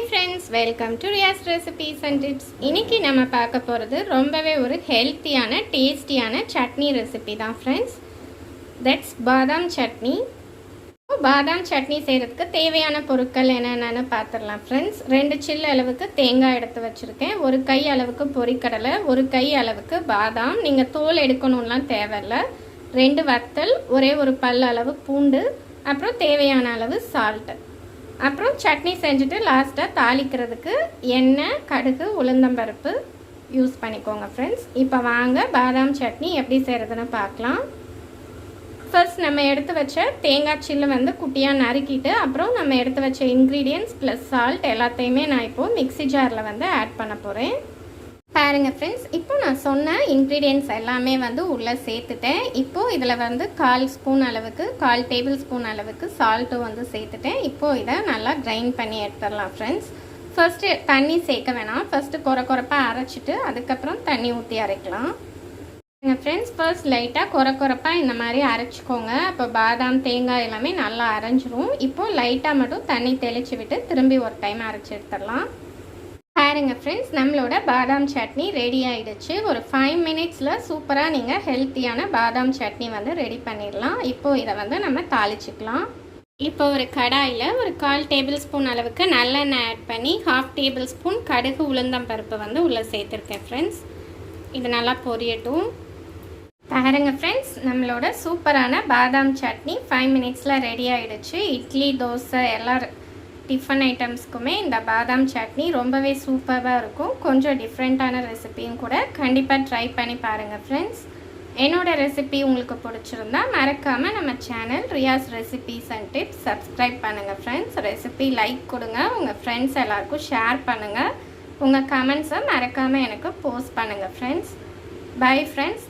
friends, welcome to Riya's recipes and tips. இன்னைக்கு நம்ம பார்க்க போறது ரொம்பவே ஒரு ஹெல்த்தியான டேஸ்டியான சட்னி ரெசிபி தான் friends. That's பாதாம் சட்னி. பாதாம் சட்னி செய்யறதுக்கு தேவையான பொருட்கள் என்னென்னன்னு பார்த்துடலாம் friends. 2 சில்லு அளவுக்கு தேங்காய் எடுத்து வச்சிருக்கேன். 1 கை அளவுக்கு பொரிக்கடலை, 1 கை அளவுக்கு பாதாம். நீங்க தோல் எடுக்கணும்லாம் தேவையில்லை. 2 வத்தல், ஒரே ஒரு பல் அளவு பூண்டு, அப்புறம் தேவையான அளவு சால்ட். அப்புறம் சட்னி செஞ்சுட்டு லாஸ்ட்டாக தாளிக்கிறதுக்கு எண்ணெய், கடுகு, உளுந்தம்பருப்பு யூஸ் பண்ணிக்கோங்க ஃப்ரெண்ட்ஸ். இப்போ வாங்க பாதாம் சட்னி எப்படி செய்கிறதுன்னு பார்க்கலாம். ஃபர்ஸ்ட் நம்ம எடுத்து வச்ச தேங்காய் சில்லு குட்டியாக நறுக்கிட்டு அப்புறம் நம்ம எடுத்து வச்ச இன்க்ரீடியன்ட்ஸ் ப்ளஸ் சால்ட் எல்லாத்தையுமே நான் இப்போது மிக்ஸி ஜாரில் ஆட் பண்ண போகிறேன். பாருங்கள் ஃப்ரெண்ட்ஸ், இப்போ நான் சொன்ன இன்க்ரீடியன்ட்ஸ் எல்லாமே உள்ளே சேர்த்துட்டேன். இப்போது இதில் 1/4 ஸ்பூன் அளவுக்கு 1/4 டேபிள் ஸ்பூன் அளவுக்கு சால்ட்டும் சேர்த்துட்டேன். இப்போது இதை நல்லா கிரைண்ட் பண்ணி எடுத்துடலாம் ஃப்ரெண்ட்ஸ். ஃபர்ஸ்ட்டு தண்ணி சேர்க்க வேணாம். ஃபர்ஸ்ட்டு குறைப்பாக அரைச்சிட்டு அதுக்கப்புறம் தண்ணி ஊற்றி அரைக்கலாம். ஃப்ரெண்ட்ஸ், ஃபர்ஸ்ட் லைட்டாக குறைப்பாக இந்த மாதிரி அரைச்சிக்கோங்க. அப்போ பாதாம், தேங்காய் எல்லாமே நல்லா அரைஞ்சிரும். இப்போது லைட்டாக மட்டும் தண்ணி தெளித்து விட்டு திரும்பி ஒரு டைம் அரைச்சி எடுத்துடலாம். பாருங்க ஃப்ரெண்ட்ஸ், நம்மளோட பாதாம் சட்னி ரெடி ஆகிடுச்சு. ஒரு 5 மினிட்ஸில் சூப்பராக நீங்கள் ஹெல்த்தியான பாதாம் சட்னி ரெடி பண்ணிடலாம். இப்போது இதை நம்ம தாளிச்சிக்கலாம். இப்போ ஒரு கடாயில் ஒரு 1/4 டேபிள் ஸ்பூன் அளவுக்கு நல்லெண்ணெய் ஆட் பண்ணி 1/2 டேபிள் ஸ்பூன் கடுகு, உளுந்தம் பருப்பு உள்ளே சேர்த்துருக்கேன் ஃப்ரெண்ட்ஸ். இது நல்லா பொரியட்டும். பாருங்க ஃப்ரெண்ட்ஸ், நம்மளோட சூப்பரான பாதாம் சட்னி 5 மினிட்ஸில் ரெடி ஆகிடுச்சு. இட்லி, தோசை எல்லா டிஃபன் ஐட்டம்ஸ்க்குமே இந்த பாதாம் சட்னி ரொம்பவே சூப்பராக இருக்கும். கொஞ்சம் டிஃப்ரெண்ட்டான ரெசிபியும் கூட. கண்டிப்பாக ட்ரை பண்ணி பாருங்கள் ஃப்ரெண்ட்ஸ். என்னோடய ரெசிபி உங்களுக்கு பிடிச்சிருந்தா மறக்காமல் நம்ம channel Riyas recipes and tips subscribe பண்ணுங்கள் ஃப்ரெண்ட்ஸ். ரெசிபி லைக் கொடுங்க, உங்கள் ஃப்ரெண்ட்ஸ் எல்லாருக்கும் ஷேர் பண்ணுங்கள். உங்கள் கமெண்ட்ஸை மறக்காமல் எனக்கு போஸ்ட் பண்ணுங்கள் ஃப்ரெண்ட்ஸ். Bye friends.